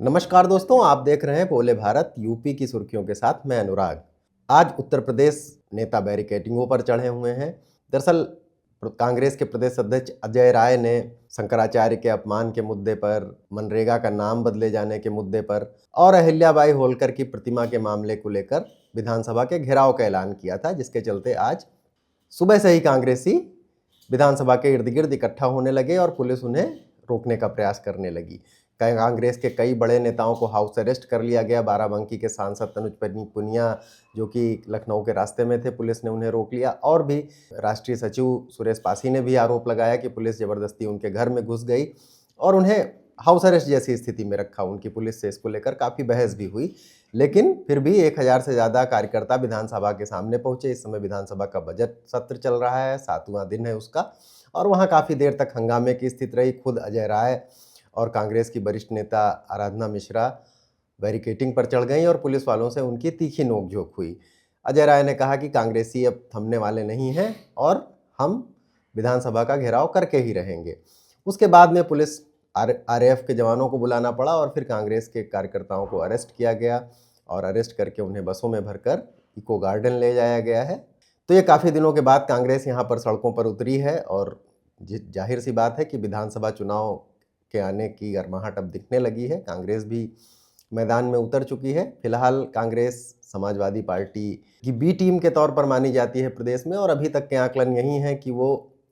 नमस्कार दोस्तों, आप देख रहे हैं बोले भारत यूपी की सुर्खियों के साथ मैं अनुराग। आज उत्तर प्रदेश नेता बैरिकेडिंगों पर चढ़े हुए हैं। दरअसल कांग्रेस के प्रदेश अध्यक्ष अजय राय ने शंकराचार्य के अपमान के मुद्दे पर, मनरेगा का नाम बदले जाने के मुद्दे पर और अहिल्याबाई होलकर की प्रतिमा के मामले को लेकर विधानसभा के घेराव का ऐलान किया था, जिसके चलते आज सुबह से ही कांग्रेसी विधानसभा के इर्द गिर्द इकट्ठा होने लगे और पुलिस उन्हें रोकने का प्रयास करने लगी। कांग्रेस के कई बड़े नेताओं को हाउस अरेस्ट कर लिया गया। बाराबंकी के सांसद तनुज पुनिया जो कि लखनऊ के रास्ते में थे, पुलिस ने उन्हें रोक लिया। और भी राष्ट्रीय सचिव सुरेश पासी ने भी आरोप लगाया कि पुलिस जबरदस्ती उनके घर में घुस गई और उन्हें हाउस अरेस्ट जैसी स्थिति में रखा। उनकी पुलिस से इसको लेकर काफ़ी बहस भी हुई, लेकिन फिर भी 1000 से ज़्यादा कार्यकर्ता विधानसभा के सामने पहुंचे। इस समय विधानसभा का बजट सत्र चल रहा है, 7वां दिन है उसका, और वहां काफ़ी देर तक हंगामे की स्थिति रही। खुद अजय राय और कांग्रेस की वरिष्ठ नेता आराधना मिश्रा बैरिकेडिंग पर चढ़ गई और पुलिस वालों से उनकी तीखी नोकझोंक हुई। अजय राय ने कहा कि कांग्रेसी अब थमने वाले नहीं हैं और हम विधानसभा का घेराव करके ही रहेंगे। उसके बाद में पुलिस आरएएफ के जवानों को बुलाना पड़ा और फिर कांग्रेस के कार्यकर्ताओं को अरेस्ट किया गया और अरेस्ट करके उन्हें बसों में भरकर इको गार्डन ले जाया गया है। तो ये काफ़ी दिनों के बाद कांग्रेस यहाँ पर सड़कों पर उतरी है और जाहिर सी बात है कि विधानसभा चुनाव के आने की गर्माहट अब दिखने लगी है। कांग्रेस भी मैदान में उतर चुकी है। फिलहाल कांग्रेस समाजवादी पार्टी की बी टीम के तौर पर मानी जाती है प्रदेश में और अभी तक के आकलन यही है कि वो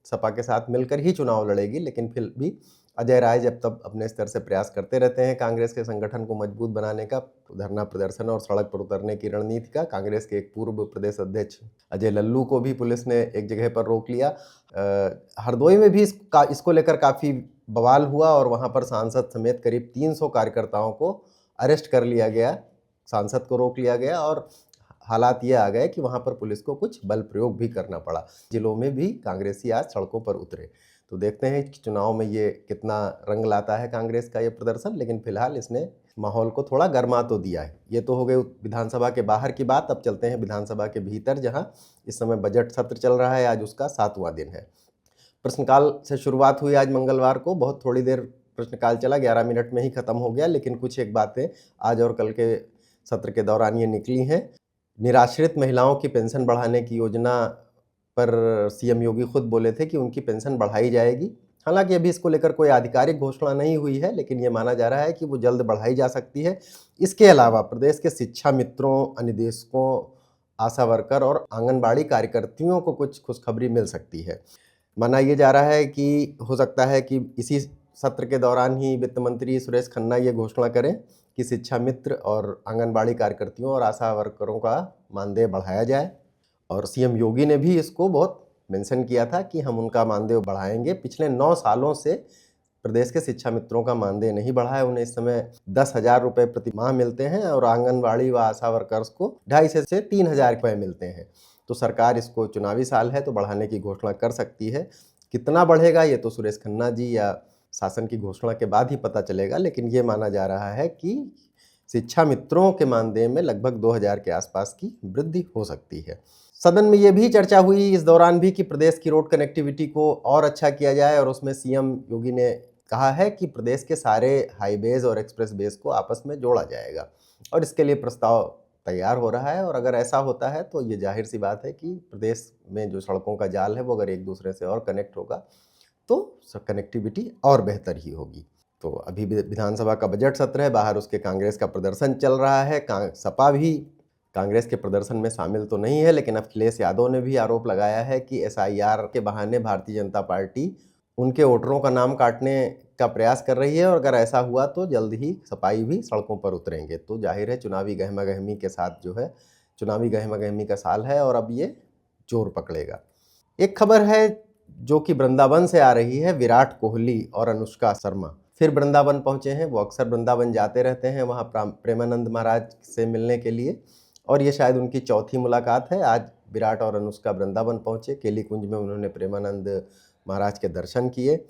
सपा के साथ मिलकर ही चुनाव लड़ेगी। लेकिन फिर भी अजय राय जब तब अपने स्तर से प्रयास करते रहते हैं कांग्रेस के संगठन को मजबूत बनाने का, धरना प्रदर्शन और सड़क पर उतरने की रणनीति का। कांग्रेस के एक पूर्व प्रदेश अध्यक्ष अजय लल्लू को भी पुलिस ने एक जगह पर रोक लिया। हरदोई में भी इसको लेकर काफ़ी बवाल हुआ और वहां पर सांसद समेत करीब 300 कार्यकर्ताओं को अरेस्ट कर लिया गया, सांसद को रोक लिया गया और हालात ये आ गए कि वहां पर पुलिस को कुछ बल प्रयोग भी करना पड़ा। जिलों में भी कांग्रेसी आज सड़कों पर उतरे। तो देखते हैं कि चुनाव में ये कितना रंग लाता है कांग्रेस का ये प्रदर्शन, लेकिन फिलहाल इसने माहौल को थोड़ा गर्मा तो दिया है। ये तो हो गई विधानसभा के बाहर की बात। अब चलते हैं विधानसभा के भीतर, जहां इस समय बजट सत्र चल रहा है। आज उसका 7वां दिन है। प्रश्नकाल से शुरुआत हुई आज मंगलवार को। बहुत थोड़ी देर प्रश्नकाल चला, 11 मिनट में ही खत्म हो गया, लेकिन कुछ एक बातें आज और कल के सत्र के दौरान ये निकली हैं। निराश्रित महिलाओं की पेंशन बढ़ाने की योजना पर सीएम योगी खुद बोले थे कि उनकी पेंशन बढ़ाई जाएगी। हालांकि अभी इसको लेकर कोई आधिकारिक घोषणा नहीं हुई है, लेकिन ये माना जा रहा है कि वो जल्द बढ़ाई जा सकती है। इसके अलावा प्रदेश के शिक्षा मित्रों, अनुदेशकों, आशा वर्कर और आंगनबाड़ी कार्यकर्तियों को कुछ खुशखबरी मिल सकती है। माना ये जा रहा है कि हो सकता है कि इसी सत्र के दौरान ही वित्त मंत्री सुरेश खन्ना ये घोषणा करें कि शिक्षा मित्र और आंगनबाड़ी कार्यकर्तियों और आशा वर्करों का मानदेय बढ़ाया जाए। और सीएम योगी ने भी इसको बहुत मेंशन किया था कि हम उनका मानदेय बढ़ाएंगे। पिछले 9 सालों से प्रदेश के शिक्षा मित्रों का मानदेय नहीं बढ़ा है। उन्हें इस समय 10,000 रुपये प्रति माह मिलते हैं और आंगनबाड़ी व आशा वर्कर्स को 2,500 से 3,000 रुपये मिलते हैं। तो सरकार इसको, चुनावी साल है तो बढ़ाने की घोषणा कर सकती है। कितना बढ़ेगा ये तो सुरेश खन्ना जी या शासन की घोषणा के बाद ही पता चलेगा, लेकिन ये माना जा रहा है कि शिक्षा मित्रों के मानदेय में लगभग 2,000 के आसपास की वृद्धि हो सकती है। सदन में ये भी चर्चा हुई इस दौरान भी कि प्रदेश की रोड कनेक्टिविटी को और अच्छा किया जाए और उसमें सीएम योगी ने कहा है कि प्रदेश के सारे हाईवेज और एक्सप्रेस वेज को आपस में जोड़ा जाएगा और इसके लिए प्रस्ताव तैयार हो रहा है। और अगर ऐसा होता है तो ये जाहिर सी बात है कि प्रदेश में जो सड़कों का जाल है वो अगर एक दूसरे से और कनेक्ट होगा तो कनेक्टिविटी और बेहतर ही होगी। तो अभी विधानसभा का बजट सत्र है, बाहर उसके कांग्रेस का प्रदर्शन चल रहा है। सपा भी कांग्रेस के प्रदर्शन में शामिल तो नहीं है, लेकिन अखिलेश यादव ने भी आरोप लगाया है कि एसआईआर के बहाने भारतीय जनता पार्टी उनके वोटरों का नाम काटने का प्रयास कर रही है और अगर ऐसा हुआ तो जल्द ही सपाई भी सड़कों पर उतरेंगे। तो जाहिर है चुनावी गहमा-गहमी के साथ जो है, चुनावी गहमा-गहमी का साल है और अब ये जोर पकड़ेगा। एक खबर है जो कि वृंदावन से आ रही है। विराट कोहली और अनुष्का शर्मा फिर वृंदावन पहुंचे हैं। वो अक्सर वृंदावन जाते रहते हैं वहाँ प्रेमानंद महाराज से मिलने के लिए और ये शायद उनकी चौथी मुलाकात है। आज विराट और अनुष्का वृंदावन पहुंचे। केली कुंज में उन्होंने प्रेमानंद महाराज के दर्शन किए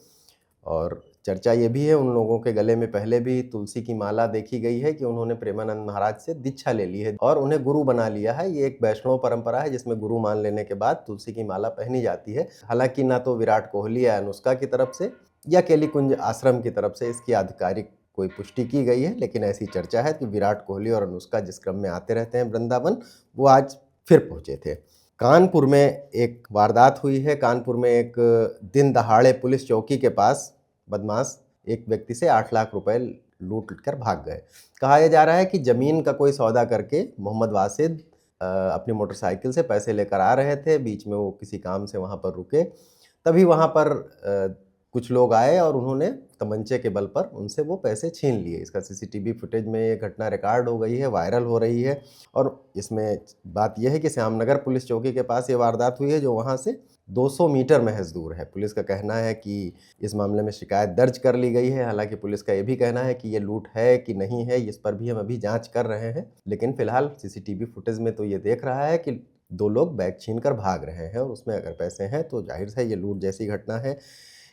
और चर्चा ये भी है उन लोगों के गले में पहले भी तुलसी की माला देखी गई है कि उन्होंने प्रेमानंद महाराज से दीक्षा ले ली है और उन्हें गुरु बना लिया है। ये एक वैष्णव परंपरा है जिसमें गुरु मान लेने के बाद तुलसी की माला पहनी जाती है। हालांकि ना तो विराट कोहली या अनुष्का की तरफ से या केली कुंज आश्रम की तरफ से इसकी आधिकारिक कोई पुष्टि की गई है, लेकिन ऐसी चर्चा है कि विराट कोहली और अनुष्का जिस क्रम में आते रहते हैं वृंदावन, वो आज फिर पहुंचे थे। कानपुर में एक वारदात हुई है। कानपुर में एक दिन दहाड़े पुलिस चौकी के पास बदमाश एक व्यक्ति से 8 लाख रुपए लूट कर भाग गए। कहा यह जा रहा है कि जमीन का कोई सौदा करके मोहम्मद वासिद अपनी मोटरसाइकिल से पैसे लेकर आ रहे थे। बीच में वो किसी काम से वहाँ पर रुके, तभी वहाँ पर कुछ लोग आए और उन्होंने तमंचे के बल पर उनसे वो पैसे छीन लिए। इसका सीसीटीवी फुटेज में ये घटना रिकॉर्ड हो गई है, वायरल हो रही है। और इसमें बात यह है कि श्यामनगर पुलिस चौकी के पास ये वारदात हुई है, जो वहाँ से 200 मीटर महज दूर है। पुलिस का कहना है कि इस मामले में शिकायत दर्ज कर ली गई है। हालांकि पुलिस का ये भी कहना है कि ये लूट है कि नहीं है, इस पर भी हम अभी जांच कर रहे हैं। लेकिन फिलहाल सीसीटीवी फुटेज में तो ये देख रहा है कि 2 लोग बैग छीन कर भाग रहे हैं, और उसमें अगर पैसे हैं तो जाहिर से ये लूट जैसी घटना है।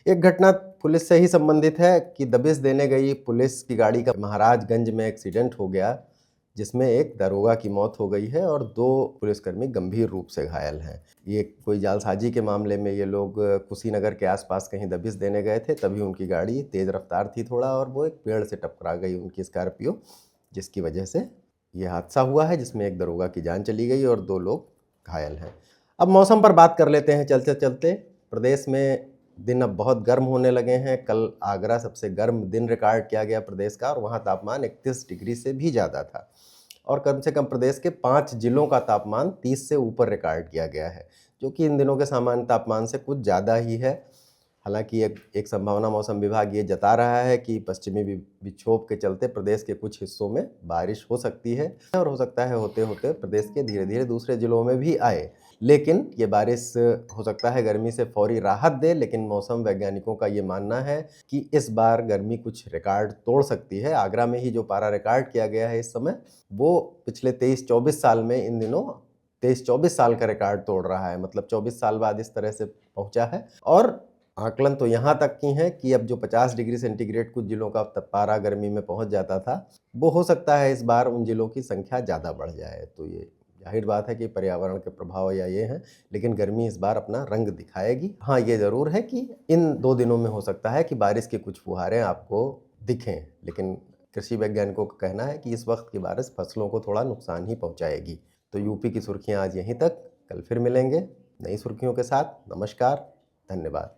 एक घटना पुलिस से ही संबंधित है कि दबिश देने गई पुलिस की गाड़ी का महाराजगंज में एक्सीडेंट हो गया, जिसमें एक दरोगा की मौत हो गई है और 2 पुलिसकर्मी गंभीर रूप से घायल हैं। ये कोई जालसाजी के मामले में ये लोग कुशीनगर के आसपास कहीं दबिश देने गए थे, तभी उनकी गाड़ी तेज़ रफ्तार थी थोड़ा, और वो एक पेड़ से टकरा गई उनकी स्कॉर्पियो, जिसकी वजह से ये हादसा हुआ है, जिसमें एक दरोगा की जान चली गई और 2 लोग घायल हैं। अब मौसम पर बात कर लेते हैं चलते चलते। प्रदेश में दिन अब बहुत गर्म होने लगे हैं। कल आगरा सबसे गर्म दिन रिकॉर्ड किया गया प्रदेश का, और वहाँ तापमान 31 डिग्री से भी ज़्यादा था। और कम से कम प्रदेश के 5 जिलों का तापमान 30 से ऊपर रिकॉर्ड किया गया है, जो कि इन दिनों के सामान्य तापमान से कुछ ज़्यादा ही है। हालांकि एक संभावना मौसम विभाग ये जता रहा है कि पश्चिमी विक्षोभ के चलते प्रदेश के कुछ हिस्सों में बारिश हो सकती है, और हो सकता है होते होते प्रदेश के धीरे धीरे दूसरे जिलों में भी आए। लेकिन ये बारिश हो सकता है गर्मी से फौरी राहत दे, लेकिन मौसम वैज्ञानिकों का ये मानना है कि इस बार गर्मी कुछ रिकॉर्ड तोड़ सकती है। आगरा में ही जो पारा रिकॉर्ड किया गया है इस समय, वो पिछले 23-24 साल में इन दिनों 23-24 साल का रिकॉर्ड तोड़ रहा है। मतलब 24 साल बाद इस तरह से पहुंचा है। और आकलन तो यहाँ तक की हैं कि अब जो 50 डिग्री सेंटीग्रेड कुछ जिलों का पारा गर्मी में पहुंच जाता था, वो हो सकता है इस बार उन जिलों की संख्या ज़्यादा बढ़ जाए। तो ये जाहिर बात है कि पर्यावरण के प्रभाव या ये हैं, लेकिन गर्मी इस बार अपना रंग दिखाएगी। हाँ, ये ज़रूर है कि इन 2 दिनों में हो सकता है कि बारिश की कुछ फुहारें आपको दिखें, लेकिन कृषि वैज्ञानिकों का कहना है कि इस वक्त की बारिश फसलों को थोड़ा नुकसान ही पहुँचाएगी। तो यूपी की सुर्खियाँ आज यहीं तक। कल फिर मिलेंगे नई सुर्खियों के साथ। नमस्कार, धन्यवाद।